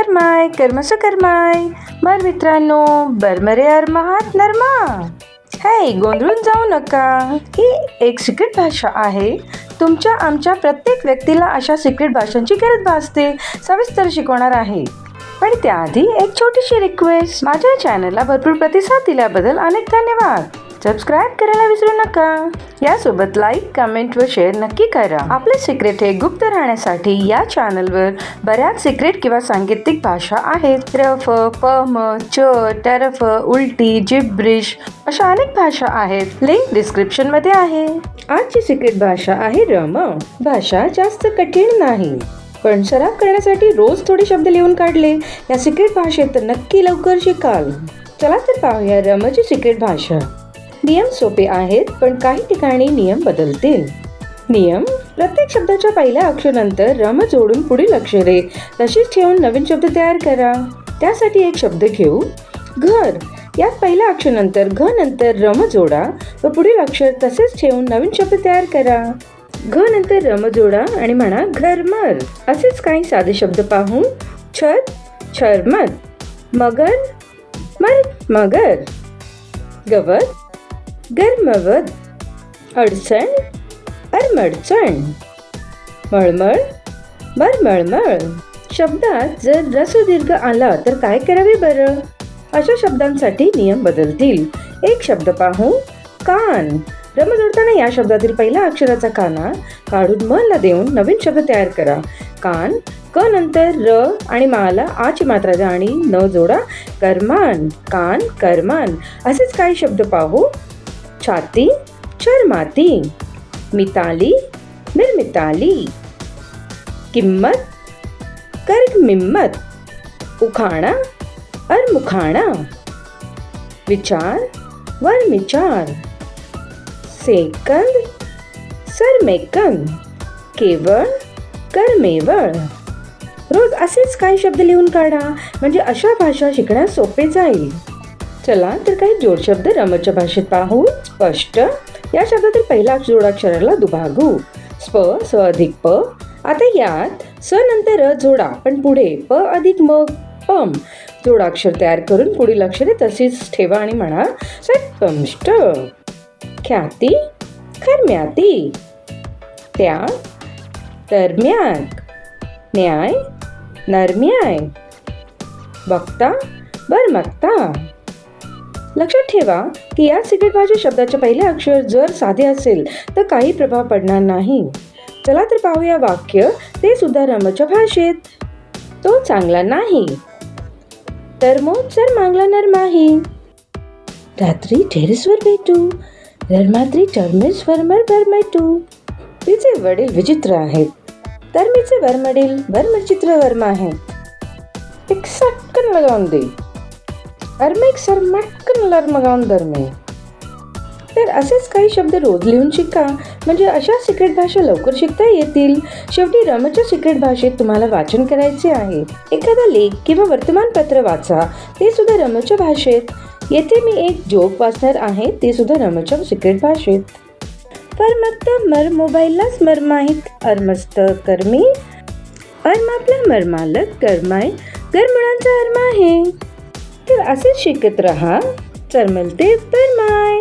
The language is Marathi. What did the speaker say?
करमाय कर्मस करमाय. बर मित्रांनो, बरमरे अरमाहात नरमा. हे गोंधळून जाऊ नका, ही एक सिक्रेट भाषा आहे. तुमच्या आमच्या प्रत्येक व्यक्तीला अशा सिक्रेट भाषांची गरज भासते. सविस्तर शिकवणार आहे, पण त्याआधी एक छोटीशी रिक्वेस्ट. माझ्या चॅनलला भरपूर प्रतिसाद दिल्याबद्दल अनेक धन्यवाद. सबस्क्राईब करायला विसरू नका. यासोबत लाईक, कमेंट व शेअर नक्की करा. आपले सिक्रेट हे गुप्त राहण्यासाठी या चॅनलवर बऱ्याच सिक्रेट किंवा सांकेतिक भाषा आहेत. रफ, पम, च, टरफ, उलटी, जिब्रिश अशा अनेक भाषा आहेत. लिंक डिस्क्रिप्शन मध्ये आहे. आजची सिक्रेट भाषा आहे रम. भाषा जास्त कठीण नाही, पण सराव करण्यासाठी रोज थोडे शब्द लिहून काढले या सिक्रेट भाषेत तर नक्की लवकर शिकाल. चला तर पाहूया रमची सिक्रेट भाषा. नियम सोपे आहेत, पण काही ठिकाणी नियम बदलतील. नियम: प्रत्येक शब्दाच्या पहिल्या अक्षरानंतर रम जोडून पुढील अक्षरे तशीच ठेवून नवीन शब्द तयार करा. त्यासाठी एक शब्द घेऊ, घर. यात पहिल्या अक्षरानंतर घ नंतर रम जोडा व पुढील अक्षर तसेच ठेवून नवीन शब्द तयार करा. घ नंतर रम जोडा आणि म्हणा घरमर. असेच काही साधे शब्द पाहू. छत, छरमत. मगर, मगर. गवत, गरमवत. अडचण, अरमडचण. मळमळ, मरमळमळ. शब्दात जर रस्व दीर्घ आला तर काय करावे बरं? अशा शब्दांसाठी नियम बदलतील. एक शब्द पाहू, कान. रम जोडताना या शब्दातील पहिल्या अक्षराचा काना काढून म ला देऊन नवीन शब्द तयार करा. कान. क नंतर र आणि माला आची मात्रा द्या आणि न जोडा. करमान, कान, करमान. असेच काही शब्द पाहू. छाती, चरमाती. मिताली, निर्मिताली. किंमत, कर्गमिम्मत. उखाणा, अरमुखाणा. विचार, वरमिचार. सेकंद, सरमेकंद. केवळ, करमेवळ. रोज असेच काही शब्द लिहून काढा, म्हणजे अशा भाषा शिकण्यास सोपे जाईल. चला तर काही जोडशब्द रमच्या भाषेत पाहू. स्पष्ट. या शब्दातील पहिल्या जोडाक्षराला दुभागू. स्प, स अधिक प. आता यात स नंतर र जोडा, पण पुढे प अधिक म, पम जोडाक्षर तयार करून पुढील अक्षरे तशीच ठेवा आणि म्हणा सत्पंष्ट. ख्याती, खरम्याती. त्याग, तरम्याग. न्याय, नरम्याय. बघता, बरमगता. लक्षात ठेवा की या सिक्रेट भाषेत शब्दाचे पहिले अक्षर जर साधे असेल तर काही प्रभाव पडणार नाही. चला तर पाहूया वाक्य, ते सुद्धा रमच्या भाषेत. तो चांगला नाही. तरमोद सर मागला नरमाही. रात्री टेरेसवर भेटू. ररमात्री टर्मेस वरमर बरमेटू. तिचे वडील विचित्र आहेत. तरमीचे वरमचित्र वर्मा आहेत. एक सटकन लगावून दे. अरमेक सर मटकन लरमगावून दरमे. तर असेच काही शब्द रोज लिहून शिका, म्हणजे अशा सिक्रेट भाषा लवकर शिकता येतील. शेवटी रमच्या सिक्रेट भाषेत तुम्हाला वाचन करायचे आहे. एखादा लेख किंवा वर्तमानपत्र वाचा, ते सुद्धा रमच्या भाषेत. येथे मी एक जोक वाचणार आहे, ते सुद्धा रमच्या सिक्रेट भाषेत. फरमक्त मर मोबाईललाच मरमाहीत. अरमस्त कर्मी, अरमापला मरमालक करमाय. गरमुळांचा अरमा आहे. तर असेच शिकत रहा. चरमलते परमाय.